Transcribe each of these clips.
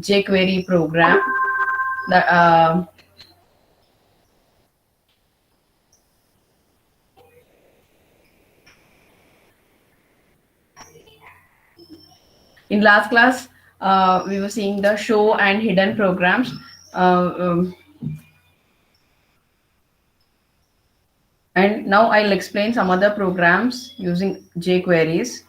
jQuery program. In last class, we were seeing the show and hidden programs. Uh, um, and now I'll explain some other programs using jQueries.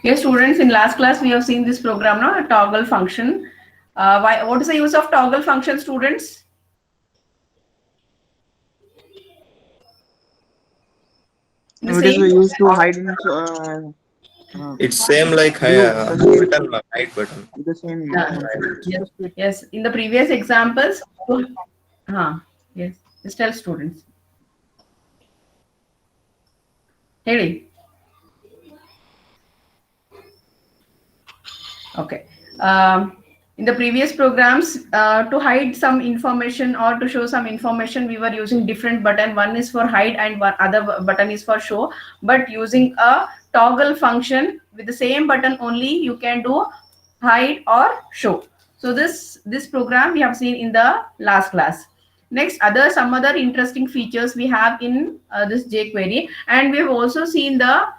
Yes, students, in last class we have seen this program, no? A toggle function. What is the use of toggle function, students? The It is same. used to hide in It's same like view the same button, hide button. the same function. Yes, yes. In the previous examples, yes. Just tell students. Hey. Okay. In the previous programs, to hide some information or to show some information, we were using different button. One is for hide and one other button is for show. But using a toggle function with the same button only, you can do hide or show. So this program we have seen in the last class. Next, some other interesting features we have in this jQuery, and we have also seen the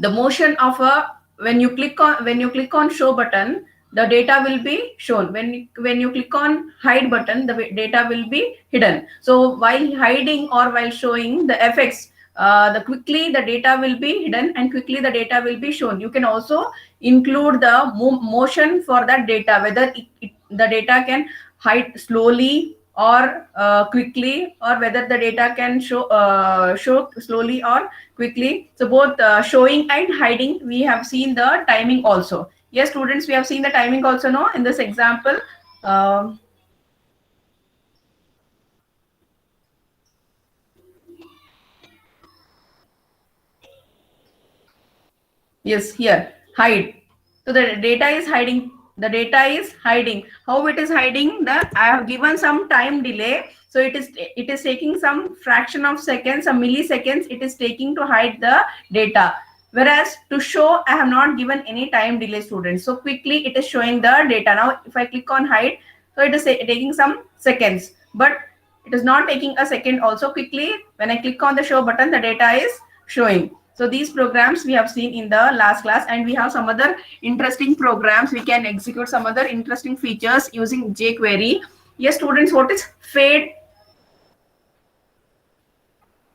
motion of a when you click on show button, the data will be shown. When you click on hide button, the data will be hidden. So while hiding or while showing the effects, the quickly the data will be hidden and quickly the data will be shown. You can also include the motion for that data, whether the data can hide slowly or quickly, or whether the data can show slowly or quickly. So both showing and hiding, we have seen the timing also. Yes, students, we have seen the timing also, no, in this example. Um yes, here hide. So the data is hiding. The data is hiding. How it is hiding? I have given some time delay. So it is taking some fraction of seconds, some milliseconds. It is taking to hide the data. Whereas to show, I have not given any time delay, students. So quickly it is showing the data. Now if I click on hide, so it is taking some seconds. But it is not taking a second also. Quickly when I click on the show button, the data is showing. So these programs we have seen in the last class, and we have some other interesting programs. We can execute some other interesting features using jQuery. Yes, students, what is fade?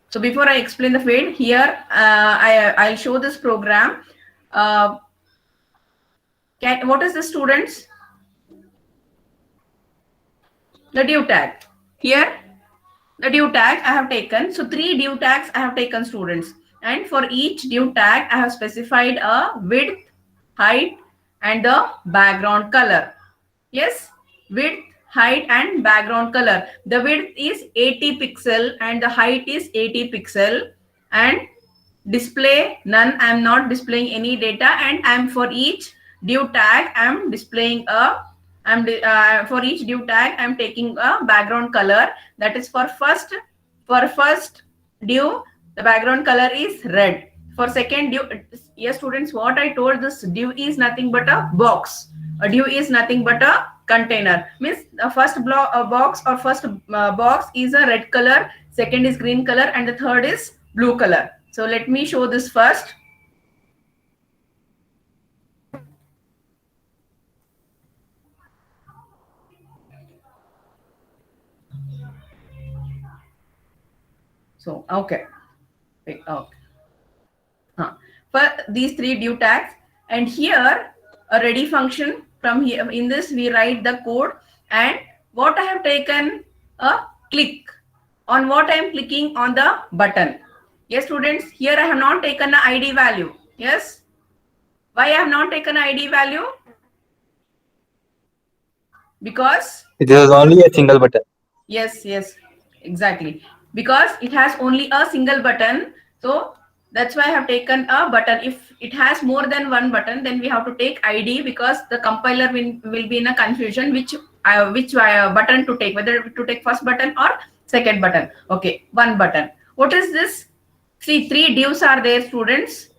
So before I explain the fade, here I'll show this program. What is this, students? The div tag. Here, the div tag I have taken. So 3 div tags I have taken, students. And for each div tag, I have specified a width, height, and the background color. Yes, width, height, and background color. The width is 80 pixel and the height is 80 pixel. And display none. I am not displaying any data, and I am for each div tag I am displaying a for each div tag I am taking a background color. That is for first div, the background color is red. For second div, yes, students, what I told, this div is nothing but a box. A div is nothing but a container. Means the first box or first box is a red color, second is green color, and the third is blue color. So let me show this first. So, okay. Wait, okay. For these three div tags, and here a ready function. From here, in this we write the code, and what I have taken a click. On what I am clicking on the button. Yes, students, here I have not taken the ID value. Yes. Why I have not taken ID value? Because It is only a single button. yes, exactly. Because it has only a single button. So that's why I have taken a button. If it has more than one button, then we have to take ID, because the compiler will be in a confusion which button to take, whether to take first button or second button. Okay, one button. What is this? See, three divs are there, students.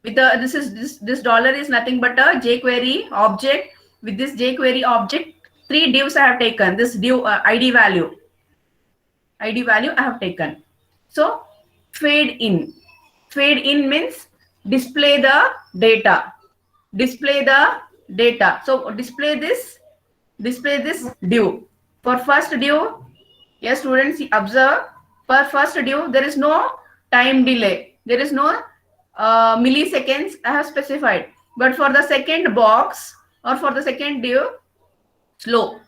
With the this dollar is nothing but a jQuery object. With this jQuery object, three divs I have taken. This div ID value I have taken. So fade in means display the data. So display this div. For first div, yes, students, observe. For first div, there is no time delay. There is no milliseconds I have specified. But for the second box or for the second div, slow.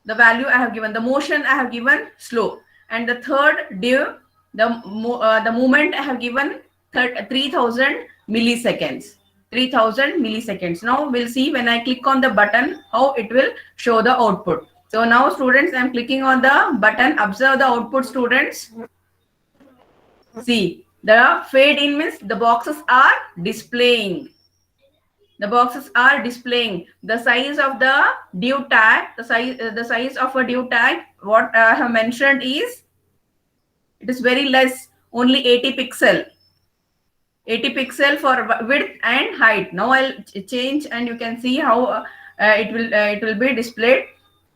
The value I have given, the motion I have given, slow. And the third div, the movement I have given 3000 milliseconds. 3000 milliseconds. Now we'll see when I click on the button how it will show the output. So now, students, I'm clicking on the button. Observe the output, students. See, the fade in means the boxes are displaying. The boxes are displaying the size of the div tag. The size of a div tag, what I have mentioned is, it is very less, only 80 pixel. 80 pixel for width and height. Now I'll change, and you can see how it will be displayed.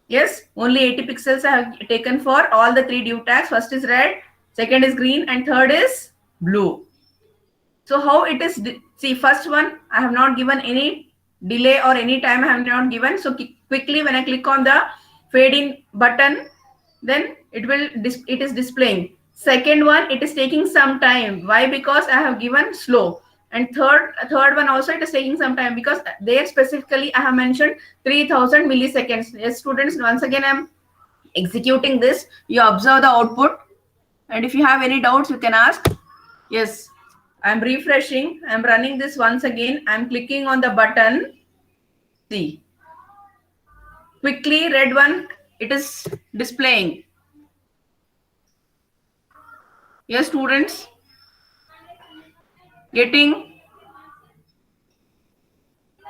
Yes, only 80 pixels I have taken for all the three div tags. First is red, second is green, and third is blue. So how it is, see, first one I have not given any delay or any time I have not given. So quickly when I click on the fade in button, then it is displaying. Second one, it is taking some time. Why? Because I have given slow. And third one also, it is taking some time, because there specifically I have mentioned 3000 milliseconds. Yes, students, once again I'm executing this. You observe the output, and if you have any doubts, you can ask. Yes, I'm refreshing. I'm running this once again. I'm clicking on the button. See, quickly, red one, it is displaying. Yes, students, getting?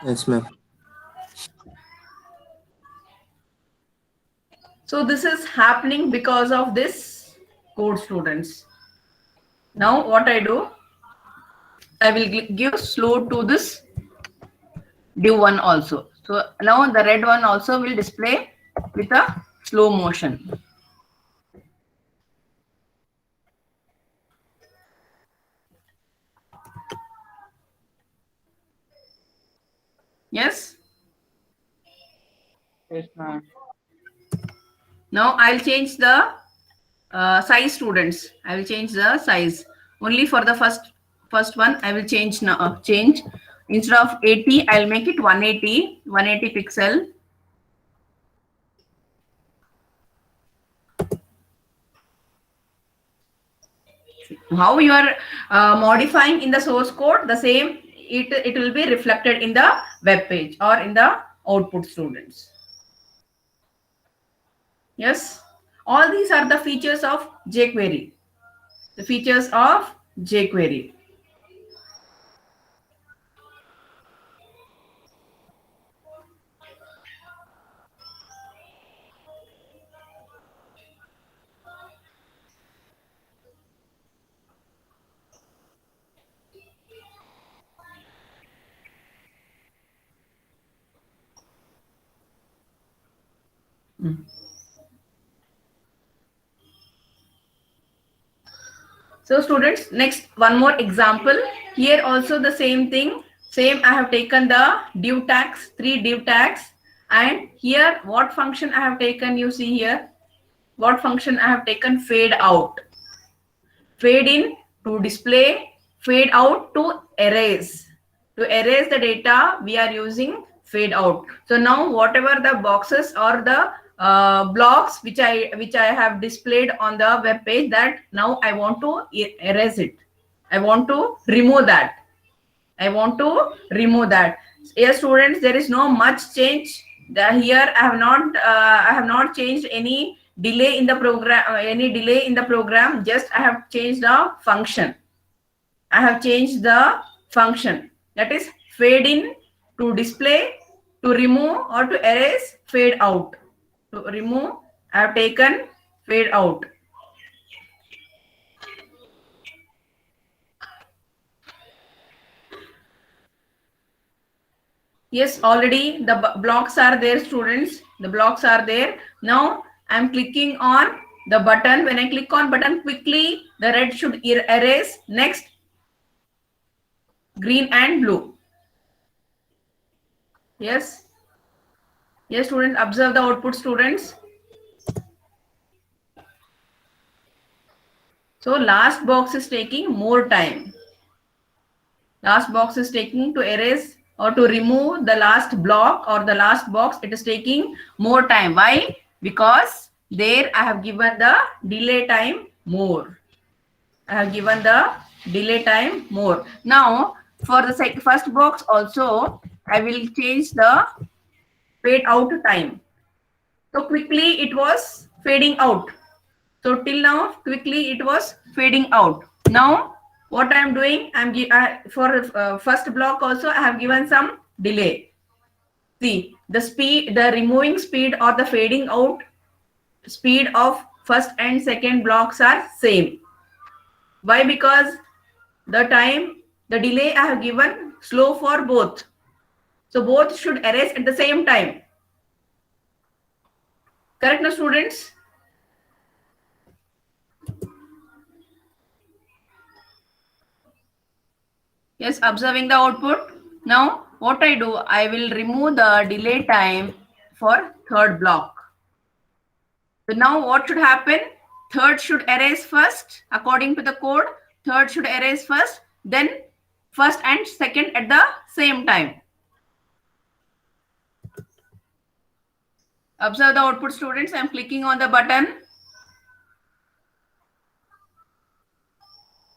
Yes, ma'am. So this is happening because of this code, students. Now what I do, I will give slow to this div one also. So now the red one also will display with a slow motion. Yes. Yes, ma'am. Now I'll change the size, students. I will change the size only for the first one. I will change now. Change, instead of 80, I'll make it 180 pixel. How you are modifying in the source code, the same it will be reflected in the web page or in the output, students. Yes, all these are the features of jQuery. The features of jQuery. So students, next one more example. Here also the same thing. Same, I have taken the div tags, three div tags, and here what function I have taken, you see here. what function I have taken? Fade out. Fade in to display, fade out to erase. To erase the data, we are using fade out. So now whatever the boxes or the blocks which I have displayed on the web page, that now I want to erase it. I want to remove that. I want to remove that. Yes, students, there is no much change. Here I have not changed any delay in the program. Just I have changed the function. I have changed the function. That is fade in to display, to remove or to erase, fade out. To remove, I have taken fade out. Yes, already the blocks are there, students. The blocks are there. Now I'm clicking on the button. When I click on button, quickly the red should erase. Next, green and blue. Yes. Yes, students, observe the output, students. So last box is taking more time. Last box is taking to erase or to remove the last block or the last box. It is taking more time. Why? Because there I have given the delay time more. I have given the delay time more. Now for the first box also, I will change the fade out time. So quickly it was fading out. So till now quickly it was fading out. Now what I am doing, for first block also I have given some delay. See the speed, the removing speed or the fading out speed of first and second blocks are same. Why? Because the time, the delay I have given slow for both. So both should erase at the same time. Correct, no students? Yes, observing the output. Now what I do, I will remove the delay time for third block. So now what should happen? Third should erase first. According to the code, third should erase first, then first and second at the same time. Observe the output, students. I am clicking on the button.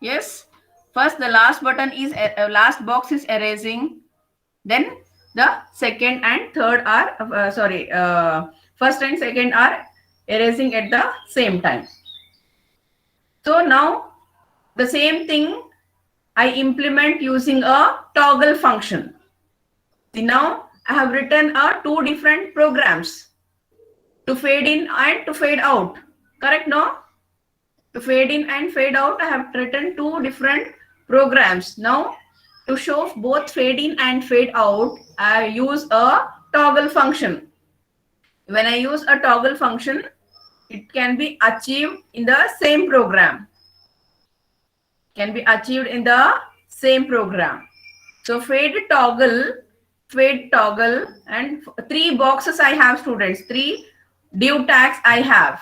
Yes. First, the last button is last box is erasing. Then the second and third are first and second are erasing at the same time. So now the same thing I implement using a toggle function. See, now I have written two different programs to fade in and to fade out. Correct, no? To fade in and fade out, I have written two different programs. Now to show both fade in and fade out, I use a toggle function. When I use a toggle function, it can be achieved in the same program. Can be achieved in the same program. So fade toggle, and three boxes I have, students. Three div tags I have.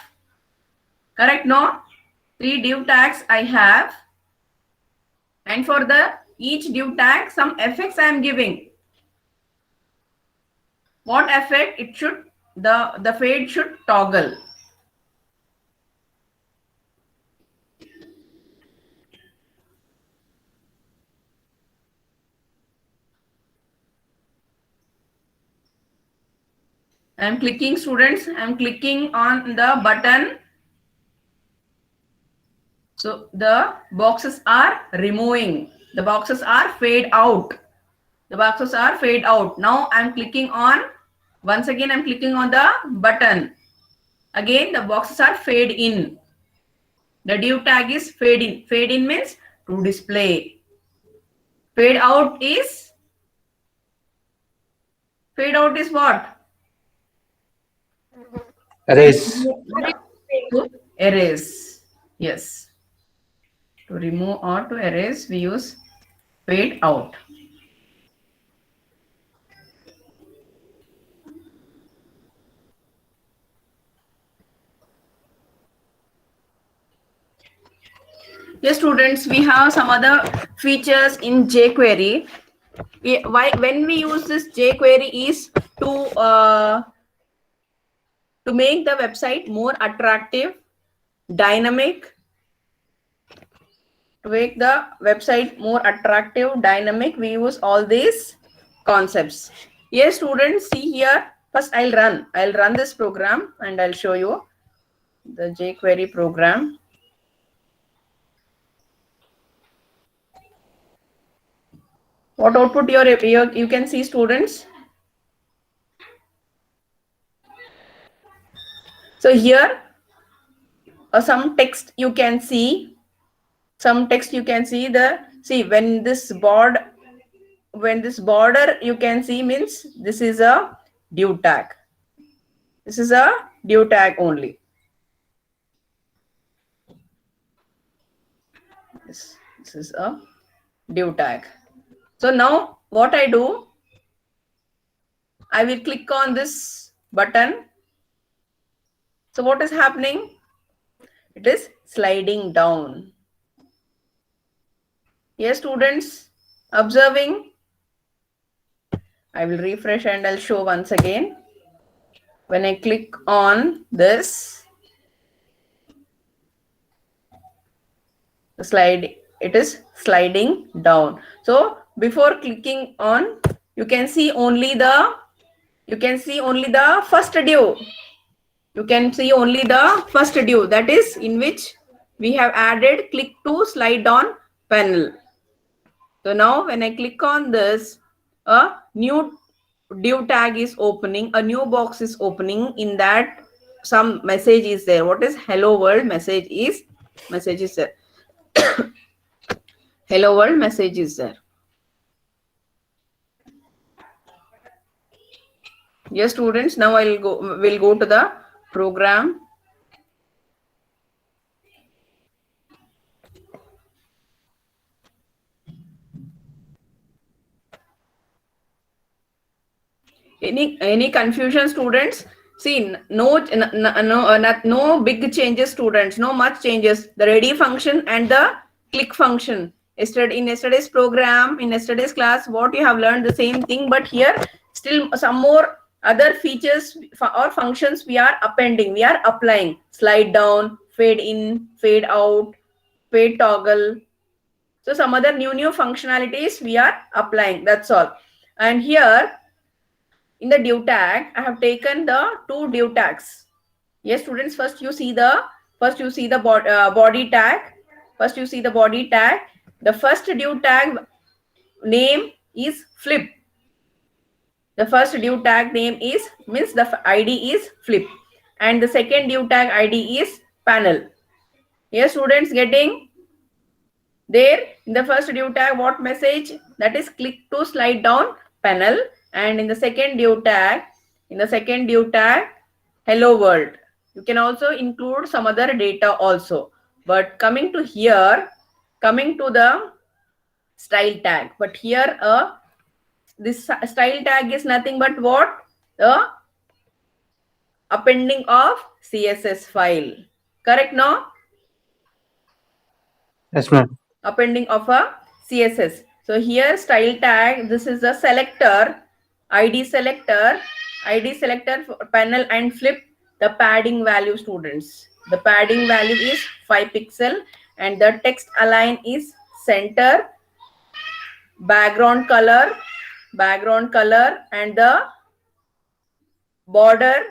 Correct, no? Three div tags I have. And for the each div tag, some effects I am giving. What effect? It should, the fade should toggle. I am clicking, students. I am clicking on the button. So the boxes are removing. The boxes are fade out. The boxes are fade out. Now I am clicking on, once again I am clicking on the button. Again the boxes are fade in. The div tag is fade in. Fade in means to display. Fade out is what? Erase. To erase. Yes. To remove or to erase, we use fade out. Yes, students, we have some other features in jQuery. When we use this jQuery is to make the website more attractive, dynamic, to make the website more attractive, dynamic. We use all these concepts. Yes, students, see here. First, I'll run this program and I'll show you the jQuery program. What output you can see, students? So here, some text you can see. Some text you can see when this border you can see means this is a div tag. This is a div tag only. This is a div tag. So now what I do, I will click on this button. So what is happening? It is sliding down. Yes, students, observing. I will refresh and I'll show once again. When I click on this, the slide, it is sliding down. So before clicking on, you can see only the first div. You can see only the first div, that is in which we have added click to slide down panel. So now when I click on this, a new div tag is opening, a new box is opening. In that some message is there. What is hello world message is there. Hello world message is there. Yes, students, now we'll go to the program. Any confusion, students? See, no big changes, students. No much changes. The ready function and the click function. In yesterday's program, in yesterday's class, what you have learned the same thing, but here still some more other features or functions we are appending. We are applying slide down, fade in, fade out, fade toggle. So some other new functionalities we are applying. That's all. And here, in the div tag, I have taken the two div tags. Yes, students, first you see the body tag. First you see the body tag. The first div tag name is flip. The first div tag name means the ID is flip. And the second div tag ID is panel. Yes, students, getting there? In the first div tag, what message? That is click to slide down panel. And in the second div tag, hello world. You can also include some other data also. But coming to the style tag. But here this style tag is nothing but what? The appending of CSS file. Correct, no? Yes, ma'am. Appending of a CSS. So here style tag, this is a selector. ID selector for panel and flip. The padding value, students. The padding value is 5 pixel and the text align is center, background color and the border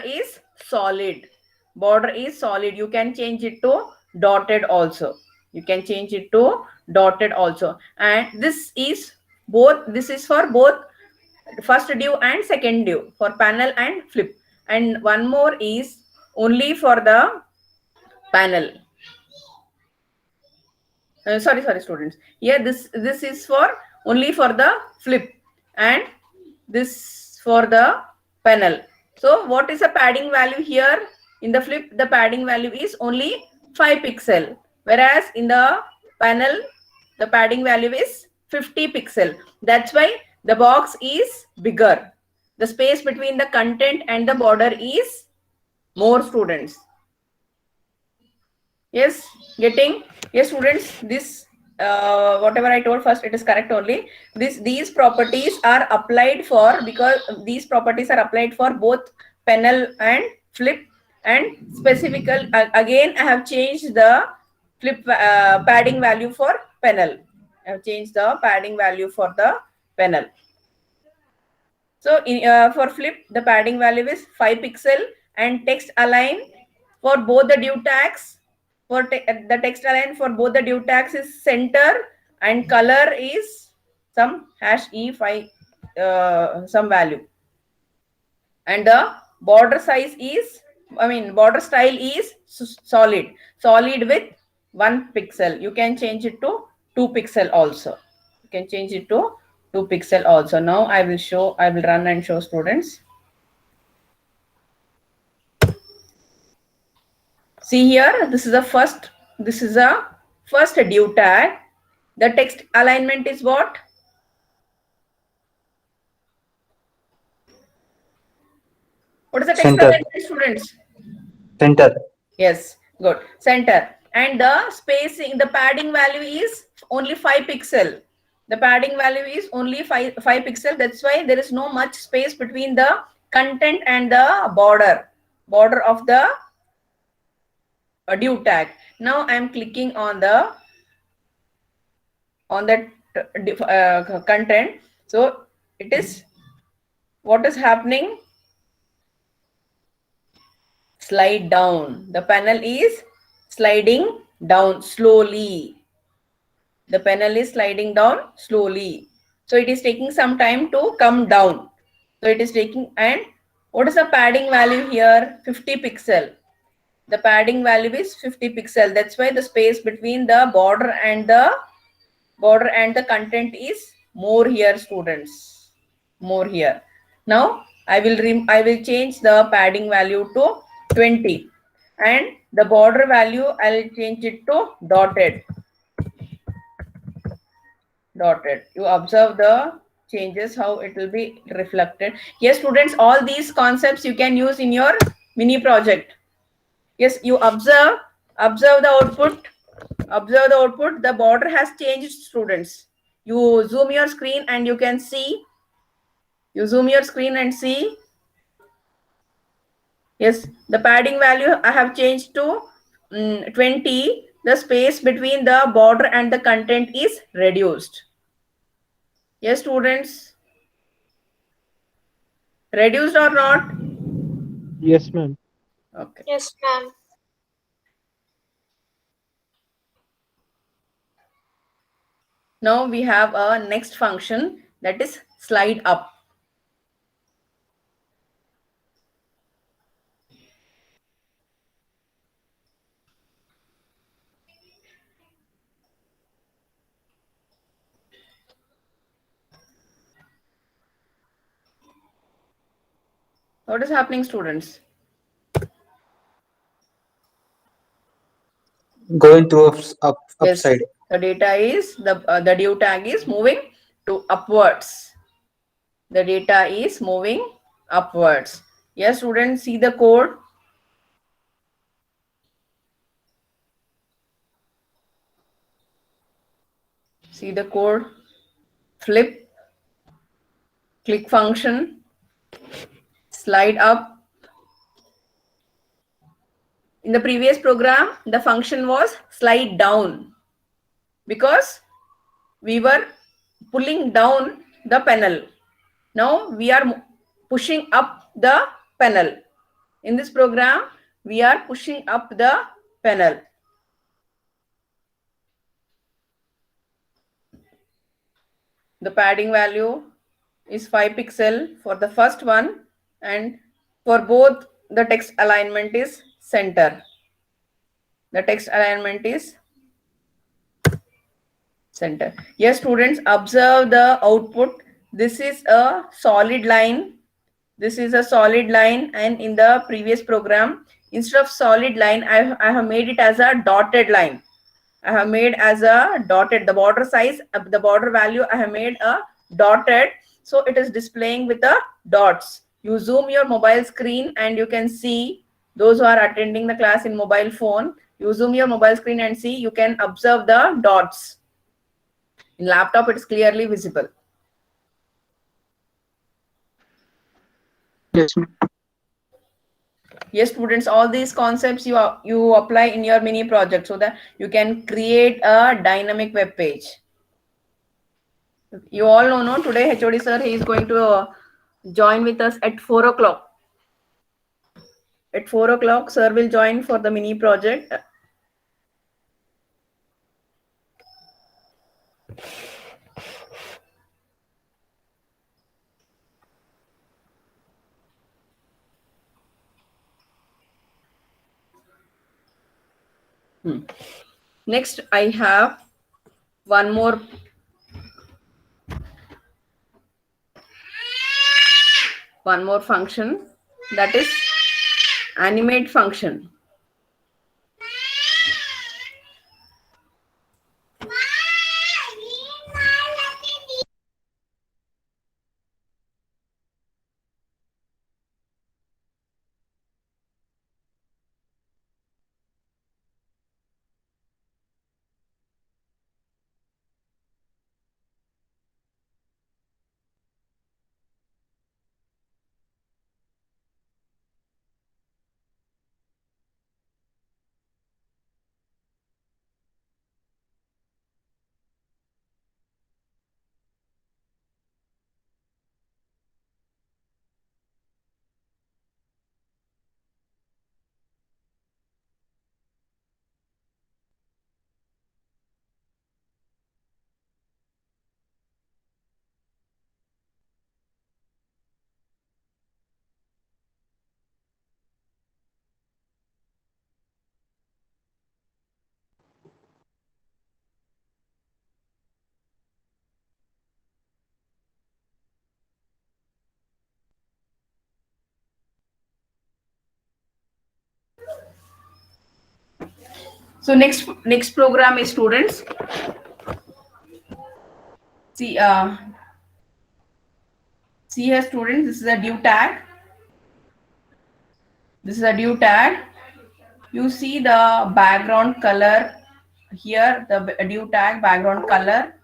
is solid. You can change it to dotted also. And this is for both first div and second div, for panel and flip. And one more is only for the panel. Sorry, students. Here this is only for the flip and this for the panel. So what is the padding value here? In the flip, the padding value is only 5 pixel, whereas in the panel, the padding value is 50 pixel. That's why the box is bigger. The space between the content and the border is more, students. Yes, getting? Yes, students, this whatever I told first, it is correct only. These properties are applied for, because these properties are applied for both panel and flip, and specifically again I have changed the flip padding value for panel. I have changed the padding value for the panel. So for flip, the padding value is 5 pixel, and text align for both the div tags. For the text align for both the div tags is center, and color is some #E5 some value, and the border size is, border style is solid with 1 pixel. You can change it to 2 pixel also. You can change it to 2 pixel also. Now I will run and show students. See here, this is a first div tag. The text alignment is what? What is the text Center. alignment, students? Center. Yes, good. Center. And the spacing, the padding value is only 5 pixel. The padding value is only 5 pixel. That's why there is no much space between the content and the border of the div tag. Now I am clicking on the content. So it is, what is happening? Slide down. The panel is sliding down slowly. The panel is sliding down slowly. So it is taking some time to come down. So it is taking, and what is the padding value here? 50 pixel. The padding value is 50 pixel. That's why the space between the border and the content is more here, students. More here. Now I will change the padding value to 20, and the border value I'll change it to dotted. You observe the changes, how it will be reflected. Yes, students, all these concepts you can use in your mini project. Yes, you observe the output. The border has changed, students. You zoom your screen and you can see. You zoom your screen and see. Yes, the padding value I have changed to 20. The space between the border and the content is reduced. Yes, students? Reduced or not? Yes, ma'am. Okay. Yes, ma'am. Now we have a next function, that is slide up. What is happening, students? Going to Yes, upside. the data is, the div tag is moving to upwards. The data is moving upwards. Yes, students, see the code. See the code. Flip, click function, slide up. In the previous program, the function was slide down, because we were pulling down the panel. Now we are pushing up the panel. In this program, we are pushing up the panel. The padding value is 5 pixel for the first one, and for both the text alignment is center. The text alignment is center. Yes, students, observe the output. This is a solid line. This is a solid line, and in the previous program, instead of solid line, I have made it as a dotted line. I have made as a dotted. The border size, the border value, I have made a dotted. So it is displaying with the dots. You zoom your mobile screen and you can see, those who are attending the class in mobile phone, You zoom your mobile screen and see, you can observe the dots. In laptop, it's clearly visible. Yes, ma'am. Yes, students, all these concepts you apply in your mini project so that you can create a dynamic web page. You all know, no? Today, HOD sir, he is going to join with us at 4 o'clock. At 4 o'clock, sir will join for the mini project. Next, I have one more function, that is animate function. So next program is, students. See here, students, this is a div tag. This is a div tag. You see the background color here, the div tag background color.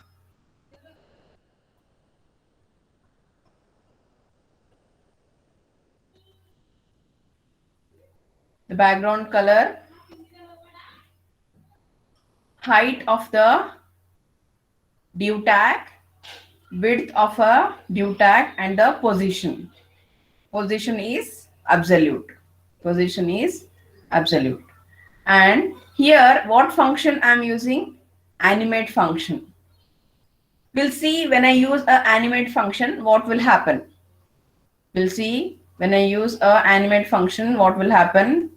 The background color, height of the div tag, width of a div tag, and the position. Position is absolute. Position is absolute. And here, what function I'm using? Animate function. We'll see when I use a animate function, what will happen. We'll see when I use a animate function, what will happen.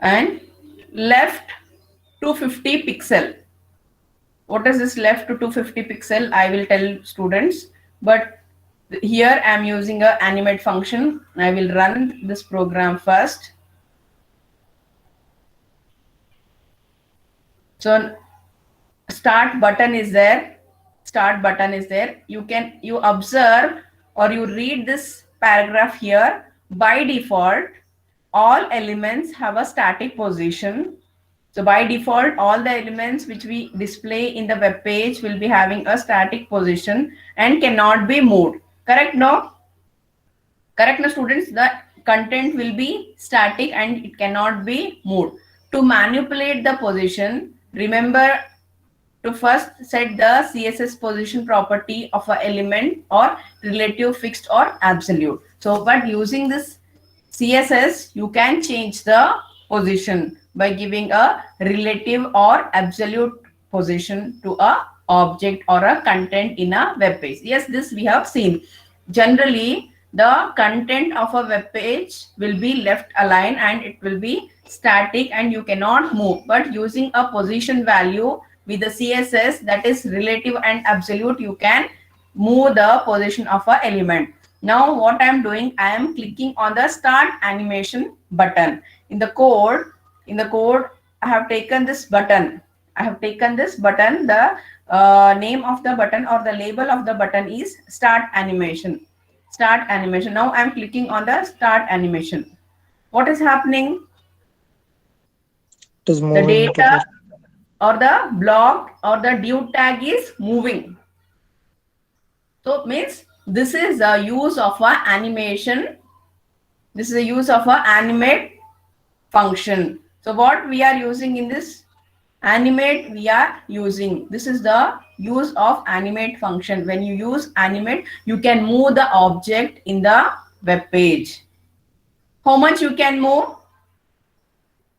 And left 250 pixel. What is this left to 250 pixel? I will tell students, but here I am using a animate function. I will run this program first. So start button is there. Start button is there. You observe or you read this paragraph here. By default, all elements have a static position. So by default, all the elements which we display in the web page will be having a static position and cannot be moved. Correct? No? Correct, no, students? The content will be static and it cannot be moved. To manipulate the position, remember to first set the CSS position property of an element or relative, fixed, or absolute. So, but using this CSS, you can change the position by giving a relative or absolute position to a object or a content in a web page. Yes, this we have seen. Generally, the content of a web page will be left aligned and it will be static and you cannot move. But using a position value with the CSS, that is relative and absolute, you can move the position of an element. Now what I am doing, I am clicking on the start animation button. In the code, I have taken this button. The name of the button or the label of the button is start animation. Start animation. Now I'm clicking on the start animation. What is happening? It is The moving to data the or the block or the div tag is moving. So it means this is the use of a animation. This is the use of a animate function. So what we are using in this animate, we are using, this is the use of animate function. When you use animate, you can move the object in the web page. How much you can move?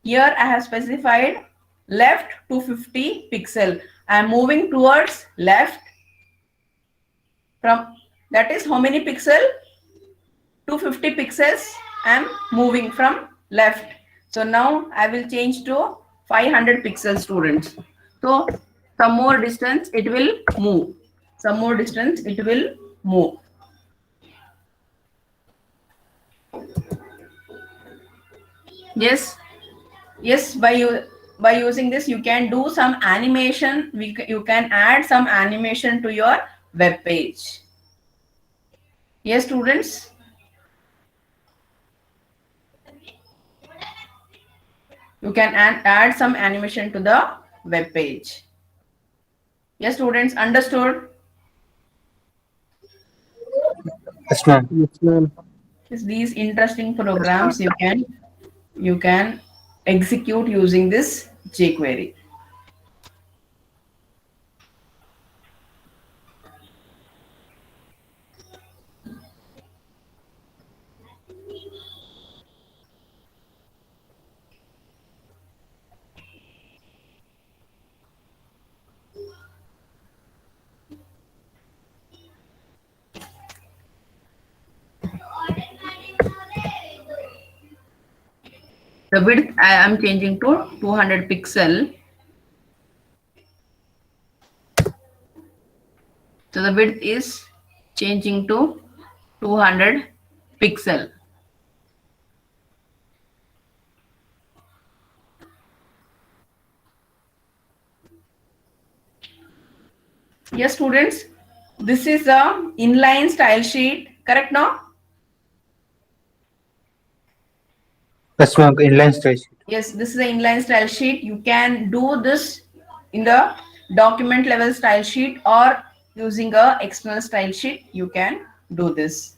Here I have specified left 250 pixel. I am moving towards left. From that is how many pixel? 250 pixels. I am moving from left. So now I will change to 500 pixels, students. So some more distance it will move. Some more distance it will move. Yes. Yes, by using this you can do some animation. You can add some animation to your web page. Yes, students. You can add some animation to the web page. Yes, students, understood? Yes, ma'am. Yes, ma'am. Yes, these interesting programs you can execute using this jQuery. The width I am changing to 200 pixel. So the width is changing to 200 pixel. Yes, students, this is a inline style sheet, correct now? Yes, ma'am. Inline style sheet. Yes, this is the inline style sheet. You can do this in the document level style sheet or using a external style sheet. You can do this.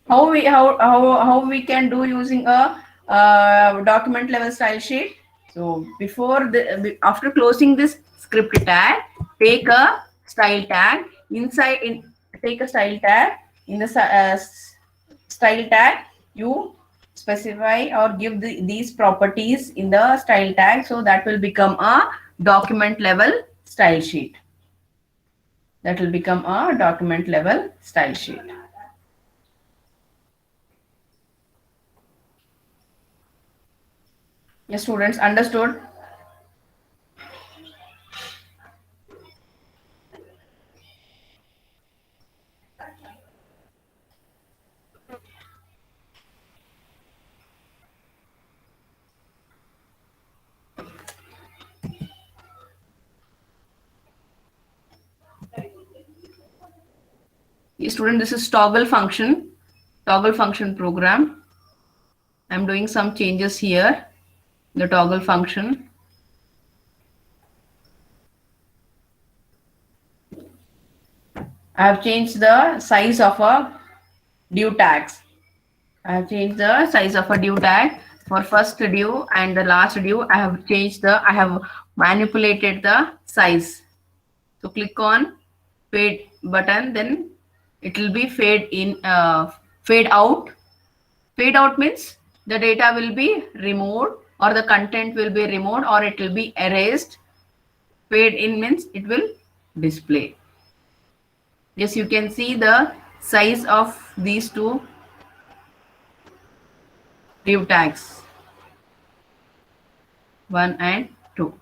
How we can do using a document level style sheet? So after closing this script tag, take a style tag take a style tag in the style tag. You specify or give these properties in the style tag, so that will become a document level style sheet. That will become a document level style sheet. Yes, students, understood? Yes, student, this is toggle function program. I'm doing some changes here. The toggle function. I have changed the size of a div tags. I have changed the size of a div tag for first div and the last div. I have manipulated the size. So click on fade button, then it will be fade out. Fade out means the data will be removed or the content will be removed or it will be erased. Fade in means it will display. Yes, you can see the size of these two div tags, 1 and 2.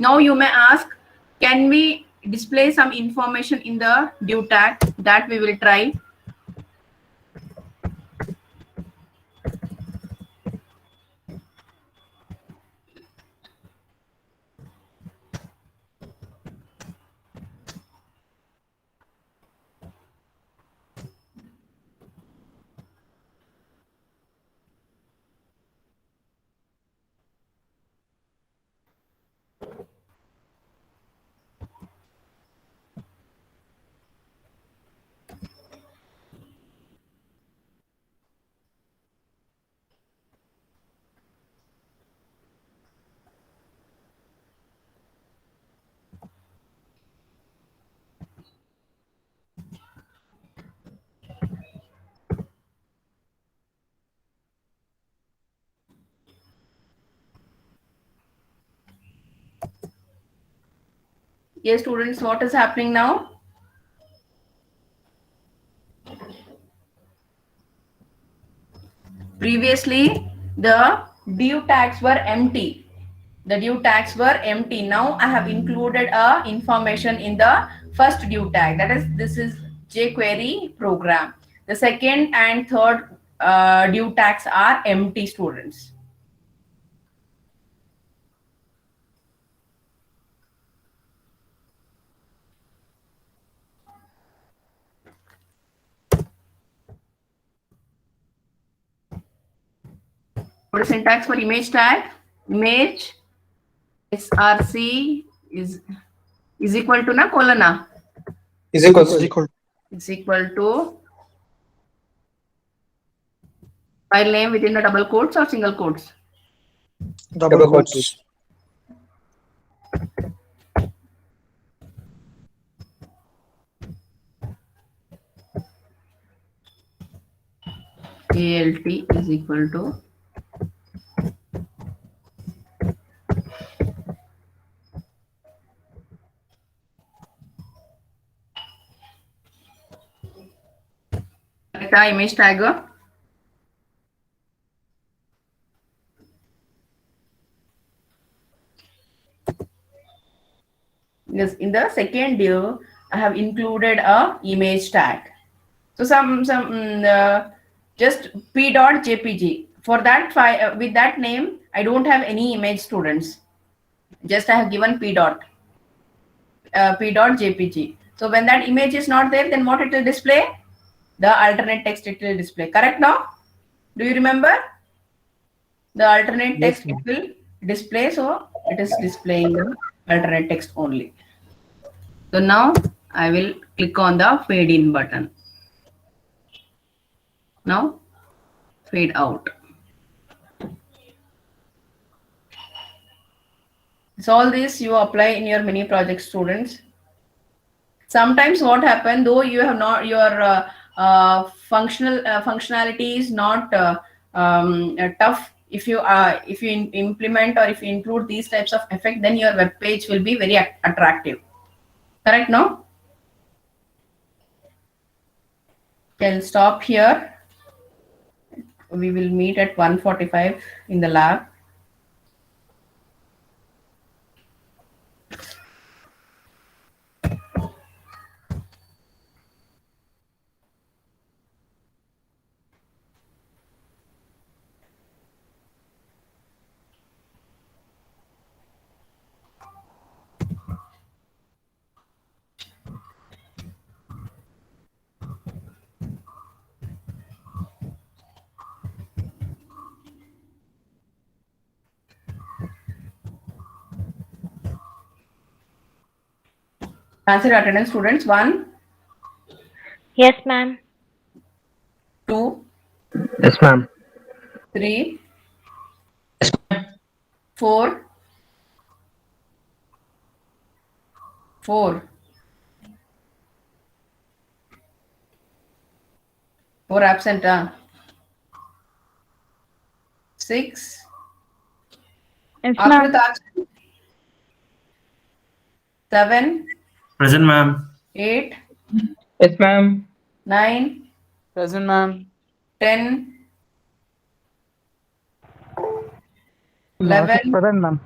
Now you may ask, can we display some information in the div tag? That we will try. Yes, students, what is happening now? Previously, the due tags were empty. The due tags were empty. Now I have included a information in the first due tag. That is, this is jQuery program. The second and third due tags are empty, students. What is syntax for image tag? Image src is equal to na colon na? Is equal Is to equal Is equal to file name within the double quotes or single quotes? double double quotes. quotes. ALT is equal to the image tag. Yes, in the second div, I have included a image tag. So just p.jpg. For that file with that name, I don't have any image, students. Just I have given p.jpg. So when that image is not there, then what it will display? The alternate text it will display. Correct now? Do you remember? The alternate Yes, text it will display. So it is displaying the alternate text only. So now I will click on the fade in button. Now fade out. So all this you apply in your mini project, students. Sometimes what happen, though you have not your functionality is not tough. If you implement or if you include these types of effect, then your web page will be very attractive. Correct? No? I'll stop here. We will meet at 1:45 in the lab. Answer attendance, students. 1, Yes, ma'am. 2, Yes, ma'am. 3, 4, 4, 4 absent. 6. Yes, After ma'am. the absent. 7, Present, ma'am. 8, Yes, ma'am. 9, Present, ma'am. 10, 11, Present, ma'am.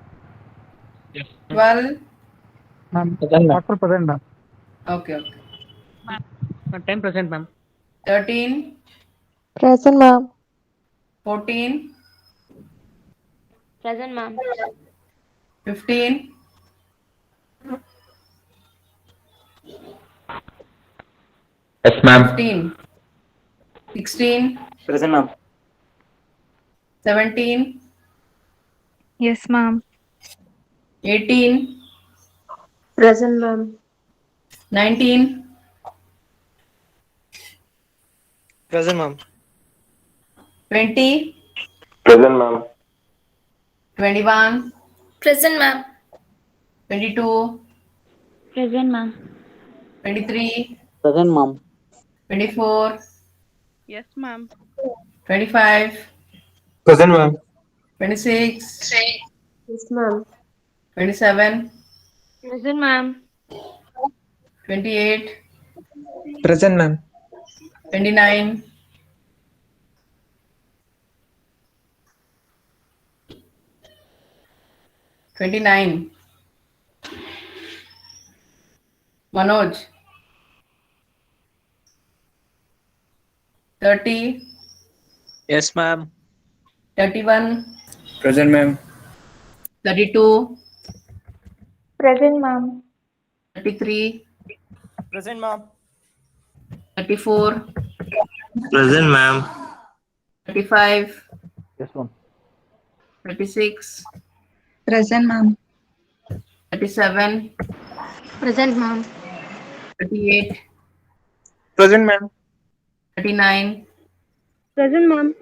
12. Ma'am. Present, ma'am. After present, ma'am. Okay. 10%, ma'am. 13, Present, ma'am. 14, Present, ma'am. 15, Yes, ma'am. 15, 16, Present, ma'am. 17, Yes, ma'am. 18, Present, ma'am. 19, Present, ma'am. 20, Present, ma'am. 21, Present, ma'am. 22, Present, ma'am. 23, Present, ma'am. 24, Yes, ma'am. 25, Present, ma'am. 26, Yes, ma'am. 27, Present, ma'am. 28, Present, ma'am. 29, 29. Manoj. 30, Yes, ma'am. 31, Present, ma'am. 32, Present, ma'am. 33, Present, ma'am. 34, Present, ma'am. 35, Yes, ma'am. 36, Present, ma'am. 37, Present, ma'am. 38, Present, ma'am. 39, Present, ma'am.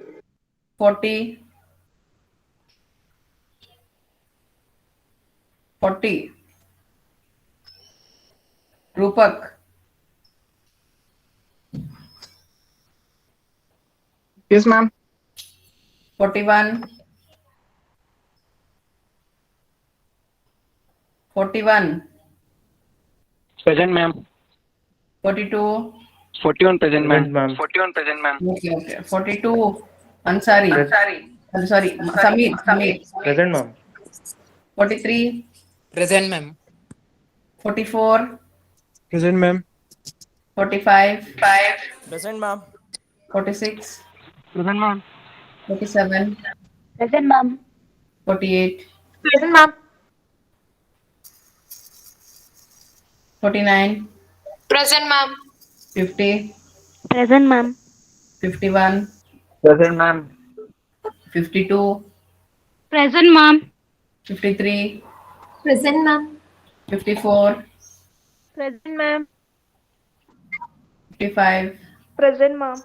40, 40. Rupak. Yes, ma'am. 41, 41, Present, ma'am. 42. 41 present, Present, ma'am. ma'am. 41 present, ma'am. Okay. 42. Ansari. Sorry. Samir. Present, ma'am. 43, Present, ma'am. 44, Present, ma'am. 45, Present, ma'am. 46, Present, ma'am. 47, Present, ma'am. 48, Present, ma'am. 49, Present, ma'am. 50, Present, ma'am. 51, Present, ma'am. 52, Present, ma'am. 53, Present, ma'am. 54, Present, ma'am. 55, Present, ma'am.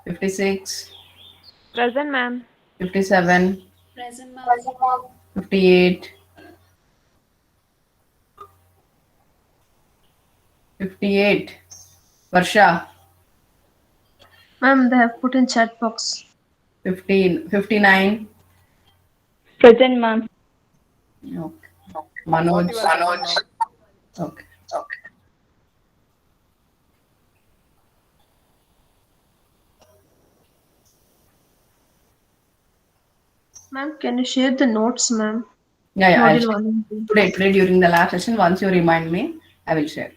56, Present, ma'am. 57, Present, ma'am. 58, 58. Varsha. Ma'am, they have put in chat box. 15, 59. Present, ma'am. Okay. Manoj. Okay. Ma'am, can you share the notes, ma'am? Yeah. Module 1 and 2. Today during the lab session, once you remind me, I will share.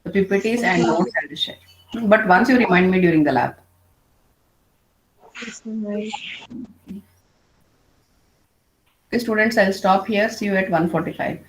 The PPTs and notes I will share. But once you remind me during the lab. Yes, ma'am. Okay, students, I'll stop here. See you at 1:45.